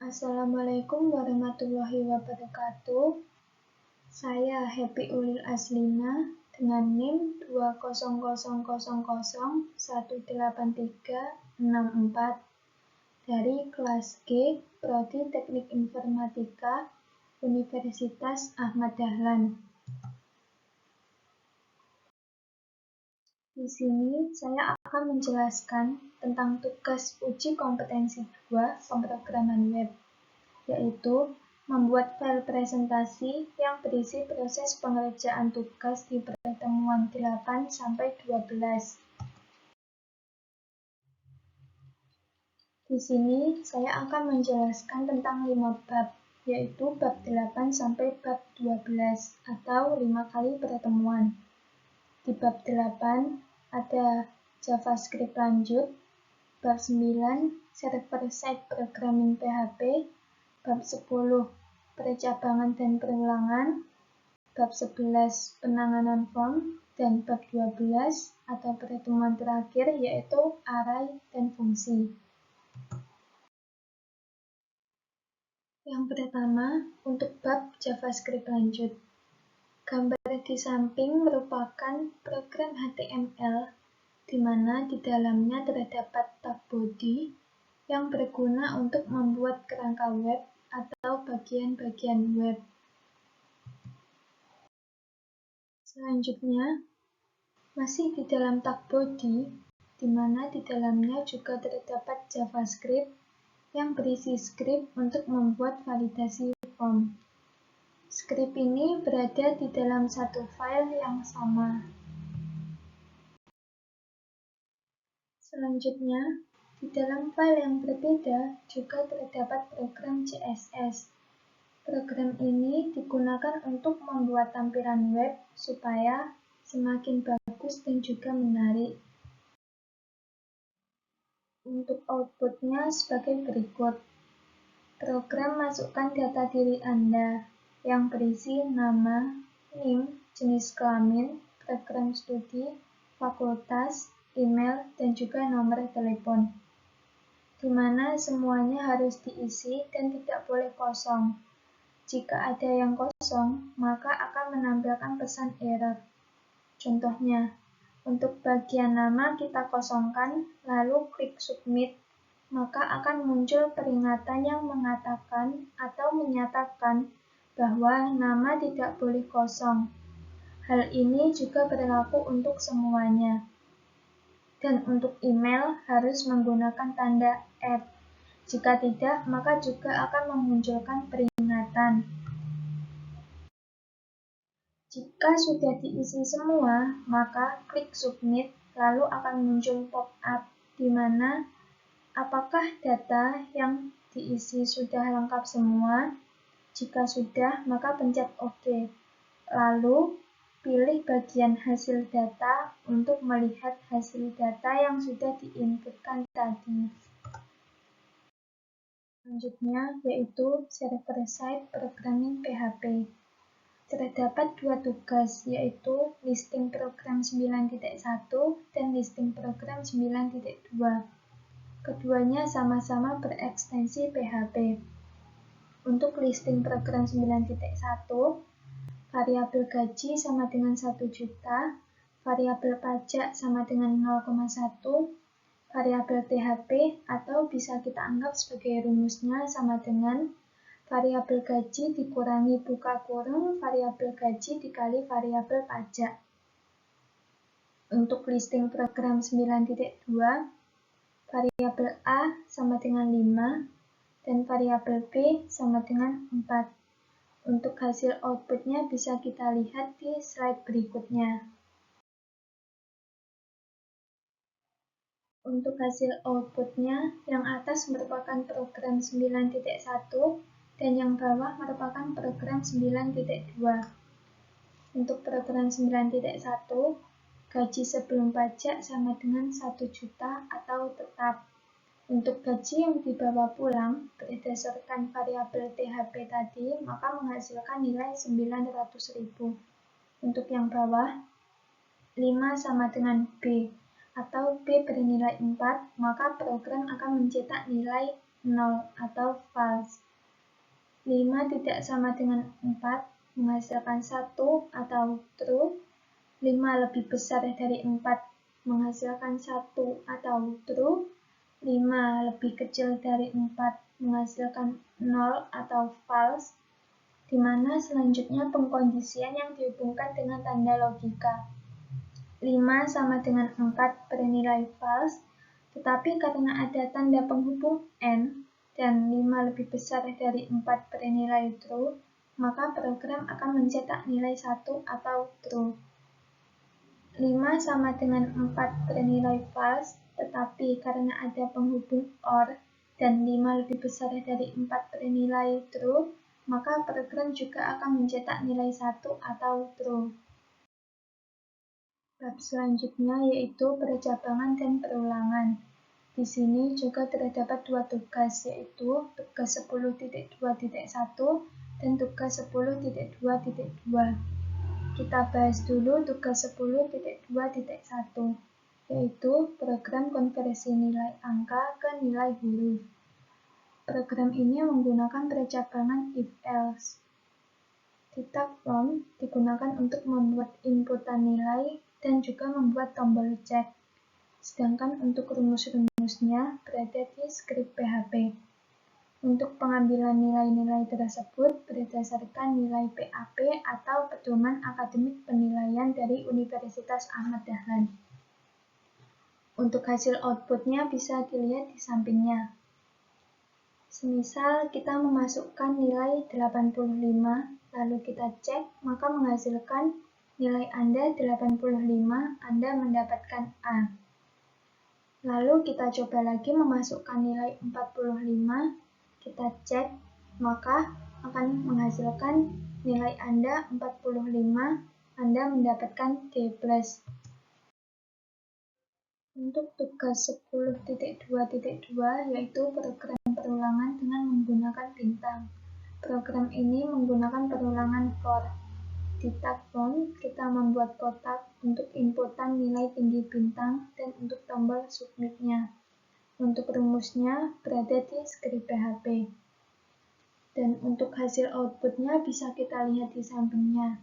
Assalamualaikum warahmatullahi wabarakatuh. Saya Happy Ulil Azlina dengan NIM 200001834 dari kelas G Prodi Teknik Informatika Universitas Ahmad Dahlan. Di sini saya akan menjelaskan tentang tugas uji kompetensi 2 pemrograman web, yaitu membuat file presentasi yang berisi proses pengerjaan tugas di pertemuan 8-12. Di sini saya akan menjelaskan tentang 5 bab, yaitu bab 8 sampai bab 12 atau 5 kali pertemuan. Di bab 8 ada JavaScript lanjut, bab 9 server-side programming PHP, bab 10 percabangan dan perulangan, bab 11 penanganan form, dan bab 12 atau pertemuan terakhir yaitu array dan fungsi. Yang pertama, untuk bab JavaScript lanjut. Gambar di samping merupakan program HTML di mana di dalamnya terdapat tab body yang berguna untuk membuat kerangka web atau bagian-bagian web. Selanjutnya, masih di dalam tab body, di mana di dalamnya juga terdapat JavaScript yang berisi script untuk membuat validasi form. Script ini berada di dalam satu file yang sama. Selanjutnya, di dalam file yang berbeda juga terdapat program CSS. Program ini digunakan untuk membuat tampilan web supaya semakin bagus dan juga menarik. Untuk outputnya sebagai berikut. Program masukkan data diri Anda yang berisi nama, NIM, jenis kelamin, program studi, fakultas, email, dan juga nomor telepon, di mana semuanya harus diisi dan tidak boleh kosong. Jika ada yang kosong, maka akan menampilkan pesan error. Contohnya, untuk bagian nama kita kosongkan, lalu klik submit, maka akan muncul peringatan yang mengatakan atau menyatakan bahwa nama tidak boleh kosong. Hal ini juga berlaku untuk semuanya. Dan untuk email harus menggunakan tanda @ Jika tidak, maka juga akan memunculkan peringatan. Jika sudah diisi semua, maka klik submit, lalu akan muncul pop-up di mana apakah data yang diisi sudah lengkap semua? Jika sudah, maka pencet OK. Lalu, pilih bagian hasil data untuk melihat hasil data yang sudah diinputkan tadi. Selanjutnya, yaitu server-side programming PHP. Terdapat dua tugas, yaitu listing program 9.1 dan listing program 9.2. Keduanya sama-sama berekstensi PHP. Untuk listing program 9.1, variabel gaji sama dengan 1 juta, variabel pajak sama dengan 0,1, variabel THP atau bisa kita anggap sebagai rumusnya sama dengan variabel gaji dikurangi buka kurung variabel gaji dikali variabel pajak. Untuk listing program 9.2, variabel A sama dengan 5 dan variabel B sama dengan 4. Untuk hasil outputnya bisa kita lihat di slide berikutnya. Untuk hasil outputnya, yang atas merupakan program 9.1 dan yang bawah merupakan program 9.2. Untuk program 9.1, gaji sebelum pajak sama dengan 1 juta atau tetap. Untuk gaji yang dibawa pulang, berdasarkan variabel THP tadi, maka menghasilkan nilai 900.000. Untuk yang bawah, 5 sama dengan B, atau B bernilai 4, maka program akan mencetak nilai 0 atau false. 5 tidak sama dengan 4 menghasilkan 1 atau true. 5 lebih besar dari 4 menghasilkan 1 atau true. 5 lebih kecil dari 4 menghasilkan 0 atau false, di mana selanjutnya pengkondisian yang dihubungkan dengan tanda logika. 5 sama dengan 4 bernilai false, tetapi karena ada tanda penghubung N dan 5 lebih besar dari 4 bernilai true, maka program akan mencetak nilai 1 atau true. 5 sama dengan 4 bernilai false, tetapi karena ada penghubung OR dan 5 lebih besar dari 4 bernilai true, maka program juga akan mencetak nilai 1 atau true. Bab selanjutnya yaitu percabangan dan perulangan. Di sini juga terdapat dua tugas, yaitu tugas 10.2.1 dan tugas 10.2.2. Kita bahas dulu tugas 10.2.1, yaitu program konversi nilai angka ke nilai huruf. Program ini menggunakan percabangan if-else. Titak from digunakan untuk membuat inputan nilai dan juga membuat tombol cek. Sedangkan untuk rumus-rumusnya berada di skrip PHP. Untuk pengambilan nilai-nilai tersebut berdasarkan nilai PAP atau Pedoman Akademik Penilaian dari Universitas Ahmad Dahlan. Untuk hasil outputnya bisa dilihat di sampingnya. Semisal kita memasukkan nilai 85, lalu kita cek, maka menghasilkan nilai Anda 85, Anda mendapatkan A. Lalu kita coba lagi memasukkan nilai 45, kita cek, maka akan menghasilkan nilai Anda 45, Anda mendapatkan D+. Untuk tugas 10.2.2 yaitu program perulangan dengan menggunakan bintang. Program ini menggunakan perulangan for. Di tab from, kita membuat kotak untuk inputan nilai tinggi bintang dan untuk tombol submit-nya. Untuk rumusnya berada di skrip PHP. Dan untuk hasil outputnya bisa kita lihat di sampingnya.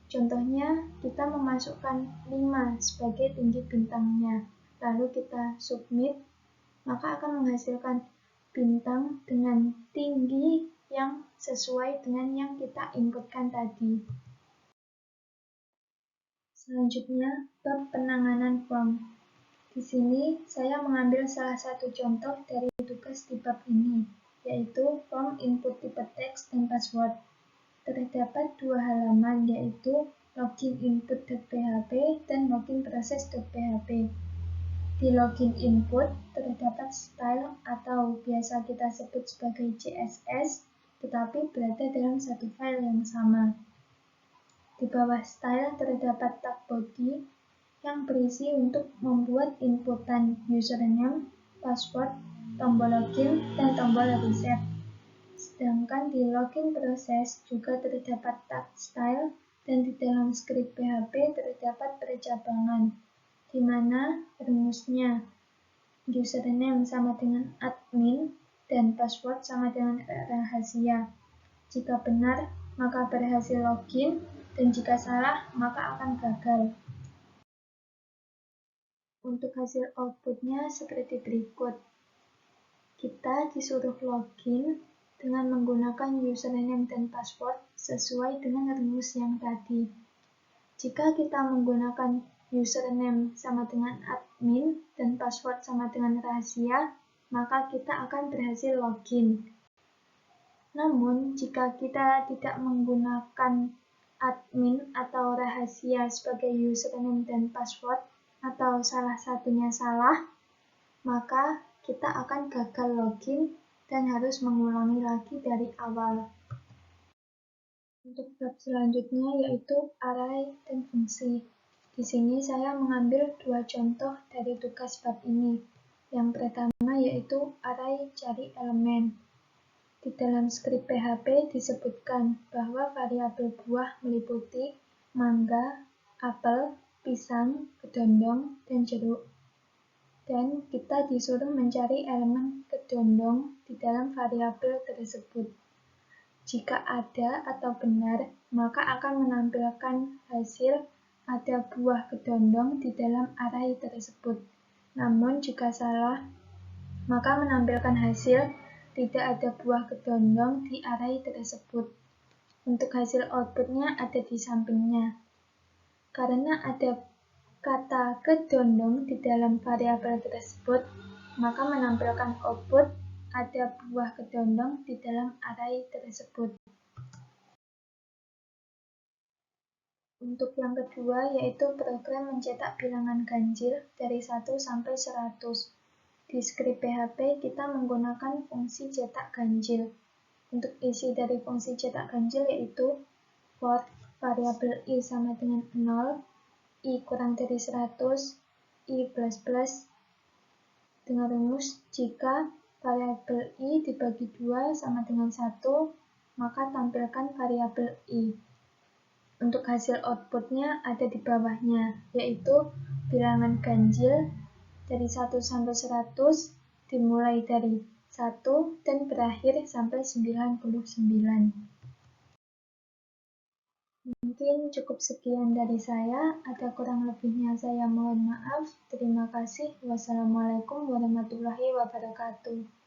Contohnya, kita memasukkan 5 sebagai tinggi bintangnya. Lalu kita submit, maka akan menghasilkan bintang dengan tinggi yang sesuai dengan yang kita inputkan tadi. Selanjutnya, bab penanganan form. Di sini, saya mengambil salah satu contoh dari tugas di bab ini, yaitu form input tipe teks dan password. Terdapat dua halaman, yaitu login input.php dan login process.php. Di login input terdapat style atau biasa kita sebut sebagai CSS, tetapi berada dalam satu file yang sama. Di bawah style terdapat tag body yang berisi untuk membuat inputan username, password, tombol login, dan tombol reset. Sedangkan di login proses juga terdapat tag style dan di dalam skrip PHP terdapat percabangan, di mana rumusnya username sama dengan admin dan password sama dengan rahasia. Jika benar, maka berhasil login, dan jika salah, maka akan gagal. Untuk hasil outputnya seperti berikut. Kita disuruh login dengan menggunakan username dan password sesuai dengan rumus yang tadi. Jika kita menggunakan username sama dengan admin dan password sama dengan rahasia, maka kita akan berhasil login. Namun, jika kita tidak menggunakan admin atau rahasia sebagai username dan password, atau salah satunya salah, maka kita akan gagal login dan harus mengulangi lagi dari awal. Untuk bab selanjutnya yaitu array dan fungsi. Di sini saya mengambil dua contoh dari tugas bab ini. Yang pertama yaitu array cari elemen. Di dalam skrip PHP disebutkan bahwa variabel buah meliputi mangga, apel, pisang, kedondong, dan jeruk. Dan kita disuruh mencari elemen kedondong di dalam variabel tersebut. Jika ada atau benar, maka akan menampilkan hasil ada buah kedondong di dalam array tersebut. Namun jika salah, maka menampilkan hasil tidak ada buah kedondong di array tersebut. Untuk hasil outputnya ada di sampingnya. Karena ada kata kedondong di dalam variabel tersebut, maka menampilkan output ada buah kedondong di dalam array tersebut. Untuk yang kedua, yaitu program mencetak bilangan ganjil dari 1 sampai 100. Di skrip PHP, kita menggunakan fungsi cetak ganjil. Untuk isi dari fungsi cetak ganjil yaitu for variabel i sama dengan 0, i kurang dari 100, i plus plus, dengan rumus jika variabel i dibagi 2 sama dengan 1, maka tampilkan variabel i. Untuk hasil outputnya ada di bawahnya, yaitu bilangan ganjil dari 1 sampai 100 dimulai dari 1 dan berakhir sampai 99. Mungkin cukup sekian dari saya, ada kurang lebihnya saya mohon maaf. Terima kasih. Wassalamualaikum warahmatullahi wabarakatuh.